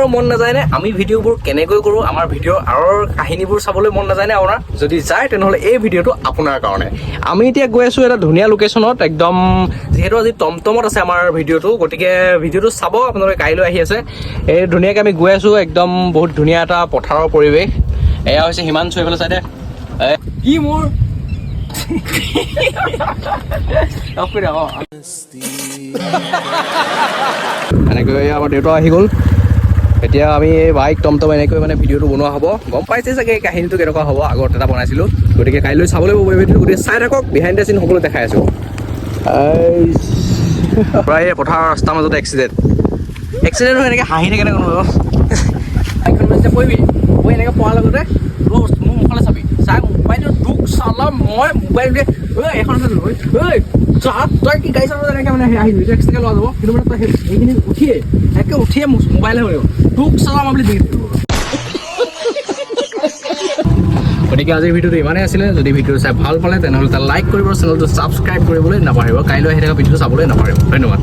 আপোনাৰো মন নাযায় নে আমি ভিডিঅ'বোৰ কেনেকৈ কৰোঁ আমাৰ ভিডিঅ' আৰু কাহিনীবোৰ চাবলৈ মন নাযায় নে আপোনাৰ যদি যায় তেনেহ'লে এই ভিডিঅ'টো আপোনাৰ কাৰণে আমি এতিয়া গৈ আছোঁ এটা ধুনীয়া লোকেশ্যনত একদম যিহেতু আজি টমটমত আছে আমাৰ ভিডিঅ'টো গতিকে ভিডিঅ'টো চাব আপোনালোকে কাইলৈ আহি আছে এই ধুনীয়াকৈ আমি গৈ আছোঁ একদম বহুত ধুনীয়া এটা পথাৰৰ পৰিৱেশ এয়া হৈছে হিমাংশু এইফালে চাইডে কি মোৰ এনেকৈ আমাৰ দেউতা আহি গ'ল এতিয়া আমি বাইক টমটম এনেকৈ মানে ভিডিঅ'টো বনোৱা হ'ব গম পাইছে চাগে এই কাহিনীটো কেনেকুৱা হ'ব আগত এটা বনাইছিলোঁ গতিকে কাইলৈ চাবলৈ পাব ভিডিঅ'টো গতিকে চাই থাকক বিহাইণ্ড দ্য চিন সকলো দেখাই আছোঁ প্ৰায় পথাৰৰ ৰাস্তাৰ মাজতে এক্সিডেণ্ট হৈ এনেকৈ হাঁহি থাকে কোনো বাইকখন যেতিয়া পৰিবি মই এনেকৈ পোৱাৰ লগতে মোৰ মুখলৈ চাবি চাই মোবাইলটো দুখ চালা মই মোবাইল উলিয়াই এখন তই কি গাড়ী চাব এনেকৈ মানে আহিবি এক্সট্ৰাকৈ লোৱা যাব কিন্তু মানে তই সেইখিনি উঠিয়ে মোবাইলহে কৰিব দুখ চালা মই বুলি দি দিব গতিকে আজিৰ ভিডিঅ'টো ইমানেই আছিলে যদি ভিডিঅ'টো চাই ভাল পালে তেনেহ'লে লাইক কৰিব চেনেলটো ছাবস্ক্ৰাইব কৰিবলৈ নাপাহৰিব কাইলৈ আহি থকা ভিডিঅ'টো চাবলৈ নাপাহৰিব ধন্যবাদ